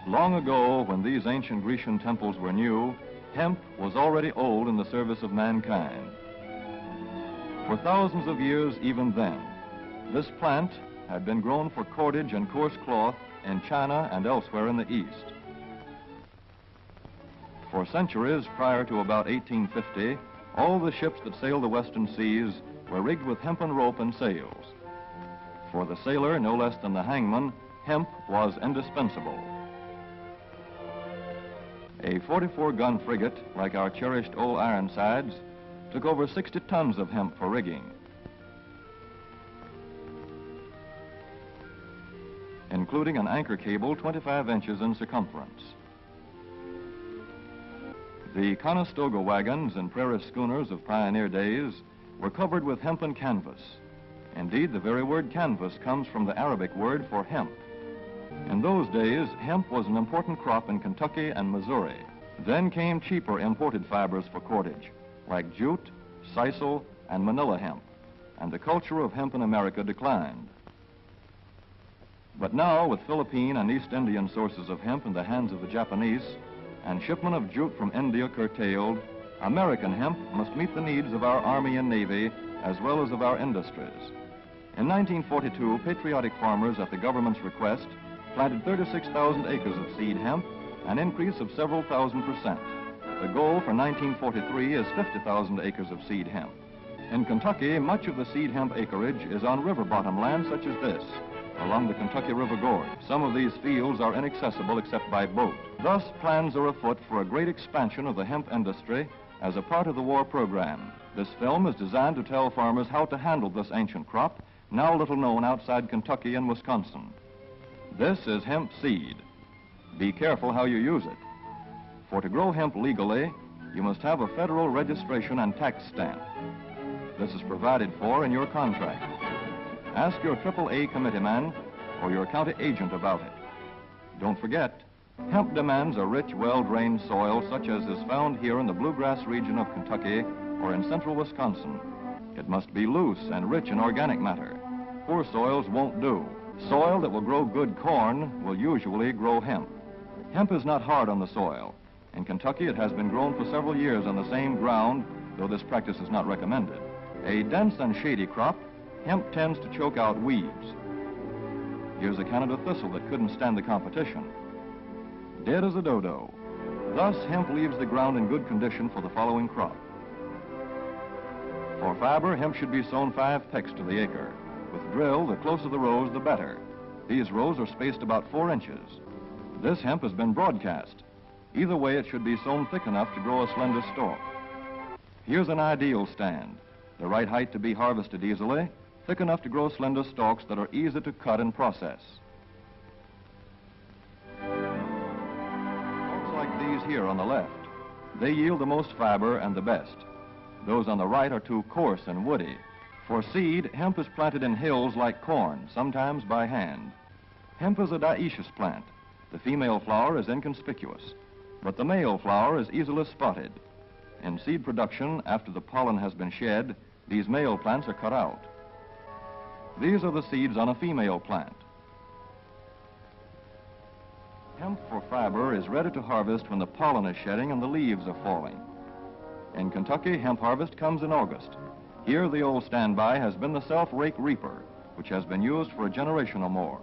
Long ago, when these ancient Grecian temples were new, hemp was already old in the service of mankind. For thousands of years even then, this plant had been grown for cordage and coarse cloth in China and elsewhere in the East. For centuries prior to about 1850, all the ships that sailed the western seas were rigged with hempen rope and sails. For the sailor, no less than the hangman, hemp was indispensable. A 44-gun frigate, like our cherished old Ironsides, took over 60 tons of hemp for rigging. Including an anchor cable 25 inches in circumference. The Conestoga wagons and prairie schooners of pioneer days were covered with hempen canvas. Indeed, the very word canvas comes from the Arabic word for hemp. In those days, hemp was an important crop in Kentucky and Missouri. Then came cheaper imported fibers for cordage, like jute, sisal, and manila hemp, and the culture of hemp in America declined. But now, with Philippine and East Indian sources of hemp in the hands of the Japanese, and shipment of jute from India curtailed, American hemp must meet the needs of our Army and Navy as well as of our industries. In 1942, patriotic farmers, at the government's request, planted 36,000 acres of seed hemp, an increase of several thousand%. The goal for 1943 is 50,000 acres of seed hemp. In Kentucky, much of the seed hemp acreage is on river bottom land such as this, along the Kentucky River Gorge. Some of these fields are inaccessible except by boat. Thus, plans are afoot for a great expansion of the hemp industry as a part of the war program. This film is designed to tell farmers how to handle this ancient crop, now little known outside Kentucky and Wisconsin. This is hemp seed. Be careful how you use it. For to grow hemp legally, you must have a federal registration and tax stamp. This is provided for in your contract. Ask your AAA committeeman or your county agent about it. Don't forget, hemp demands a rich, well-drained soil such as is found here in the bluegrass region of Kentucky or in central Wisconsin. It must be loose and rich in organic matter. Poor soils won't do. Soil that will grow good corn will usually grow hemp. Hemp is not hard on the soil. In Kentucky, it has been grown for several years on the same ground, though this practice is not recommended. A dense and shady crop, hemp tends to choke out weeds. Here's a Canada thistle that couldn't stand the competition. Dead as a dodo. Thus, hemp leaves the ground in good condition for the following crop. For fiber, hemp should be sown 5 pecks to the acre. With drill, the closer the rows, the better. These rows are spaced about 4 inches. This hemp has been broadcast. Either way, it should be sown thick enough to grow a slender stalk. Here's an ideal stand. The right height to be harvested easily, thick enough to grow slender stalks that are easy to cut and process. Stalks like these here on the left, they yield the most fiber and the best. Those on the right are too coarse and woody. For seed, hemp is planted in hills like corn, sometimes by hand. Hemp is a dioecious plant. The female flower is inconspicuous, but the male flower is easily spotted. In seed production, after the pollen has been shed, these male plants are cut out. These are the seeds on a female plant. Hemp for fiber is ready to harvest when the pollen is shedding and the leaves are falling. In Kentucky, hemp harvest comes in August. Here, the old standby has been the self-rake reaper, which has been used for a generation or more.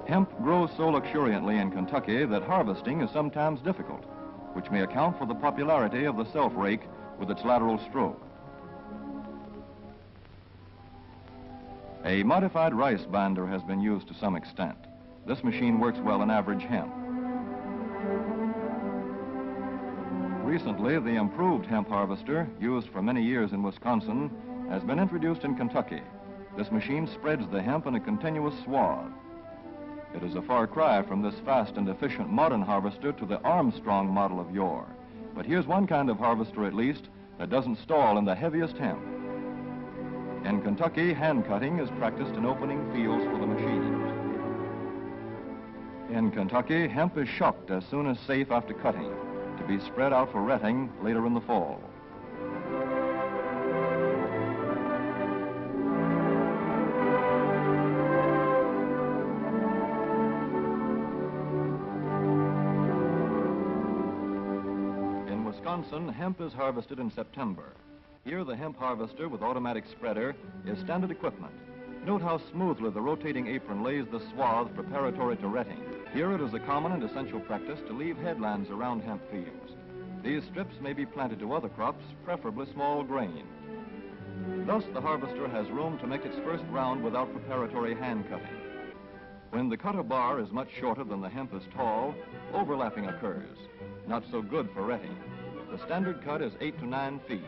Hemp grows so luxuriantly in Kentucky that harvesting is sometimes difficult, which may account for the popularity of the self-rake with its lateral stroke. A modified rice binder has been used to some extent. This machine works well in average hemp. Recently, the improved hemp harvester, used for many years in Wisconsin, has been introduced in Kentucky. This machine spreads the hemp in a continuous swath. It is a far cry from this fast and efficient modern harvester to the Armstrong model of yore. But here's one kind of harvester, at least, that doesn't stall in the heaviest hemp. In Kentucky, hand cutting is practiced in opening fields for the machines. In Kentucky, hemp is shucked as soon as safe after cutting, to be spread out for retting later in the fall. Wisconsin, hemp is harvested in September. Here, the hemp harvester with automatic spreader is standard equipment. Note how smoothly the rotating apron lays the swath preparatory to retting. Here, it is a common and essential practice to leave headlands around hemp fields. These strips may be planted to other crops, preferably small grain. Thus, the harvester has room to make its first round without preparatory hand cutting. When the cutter bar is much shorter than the hemp is tall, overlapping occurs. Not so good for retting. The standard cut is 8 to 9 feet.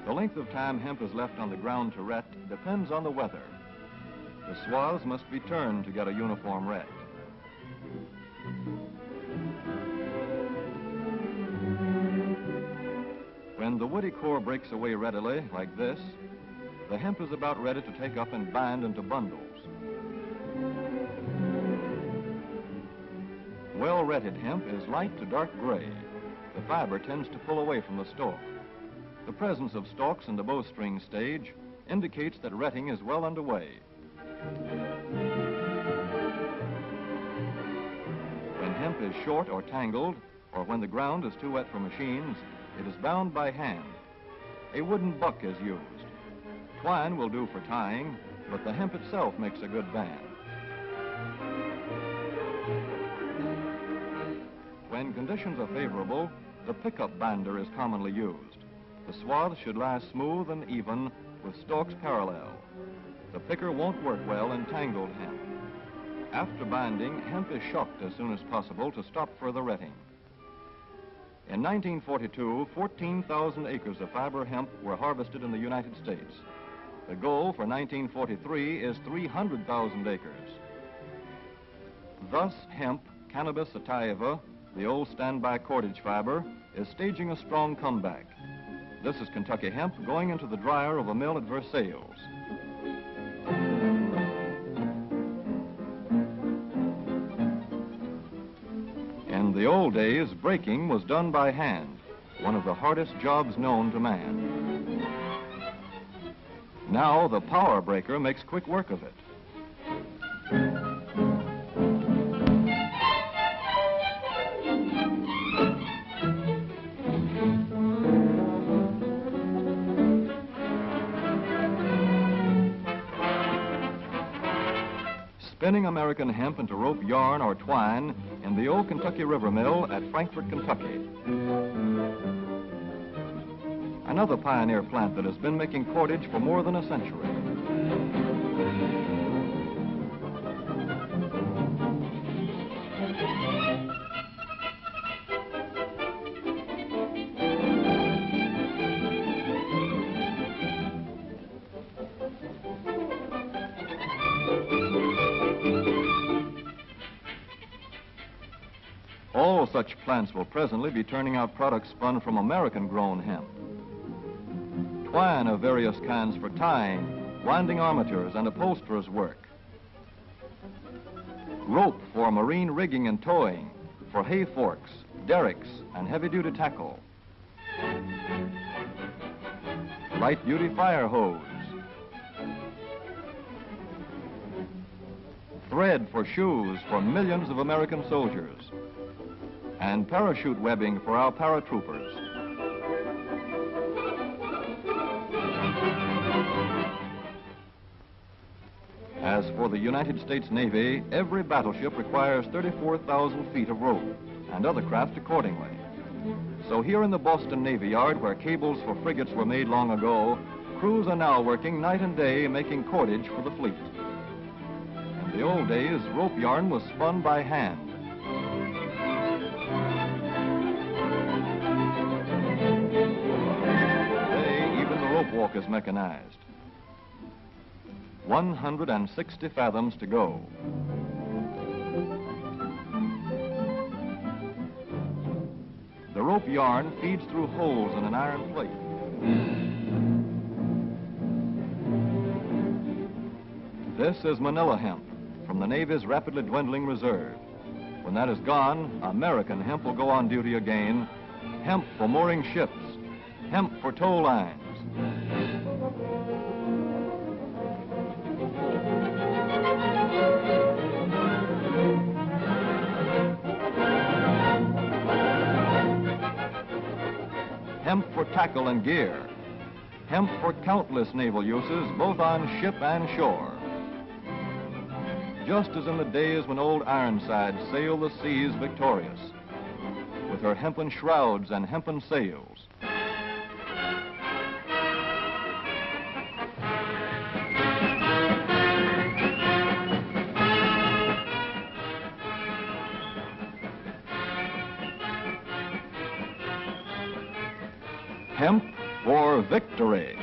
The length of time hemp is left on the ground to ret depends on the weather. The swaths must be turned to get a uniform ret. When the woody core breaks away readily, like this, the hemp is about ready to take up and bind into bundles. Well-retted hemp is light to dark gray. The fiber tends to pull away from the stalk. The presence of stalks in the bowstring stage indicates that retting is well underway. When hemp is short or tangled, or when the ground is too wet for machines, it is bound by hand. A wooden buck is used. Twine will do for tying, but the hemp itself makes a good band. When conditions are favorable, the pickup binder is commonly used. The swath should lie smooth and even with stalks parallel. The picker won't work well in tangled hemp. After binding, hemp is shucked as soon as possible to stop further retting. In 1942, 14,000 acres of fiber hemp were harvested in the United States. The goal for 1943 is 300,000 acres. Thus, hemp, Cannabis sativa, the old standby cordage fiber, is staging a strong comeback. This is Kentucky hemp going into the dryer of a mill at Versailles. In the old days, breaking was done by hand, one of the hardest jobs known to man. Now the power breaker makes quick work of it. Spinning American hemp into rope yarn or twine in the old Kentucky River Mill at Frankfort, Kentucky. Another pioneer plant that has been making cordage for more than a century. All such plants will presently be turning out products spun from American-grown hemp. Twine of various kinds for tying, winding armatures, and upholsterers' work. Rope for marine rigging and towing, for hay forks, derricks, and heavy-duty tackle. Light-duty fire hose. Thread for shoes for millions of American soldiers. And parachute webbing for our paratroopers. As for the United States Navy, every battleship requires 34,000 feet of rope, and other craft accordingly. So here in the Boston Navy Yard, where cables for frigates were made long ago, crews are now working night and day making cordage for the fleet. In the old days, rope yarn was spun by hand. Rope walk is mechanized. 160 fathoms to go. The rope yarn feeds through holes in an iron plate. This is Manila hemp from the Navy's rapidly dwindling reserve. When that is gone, American hemp will go on duty again. Hemp for mooring ships. Hemp for tow lines. tackle and gear. Hemp for countless naval uses, both on ship and shore. Just as in the days when old Ironside sailed the seas victorious, with her hempen shrouds and hempen sails. Hemp for Victory.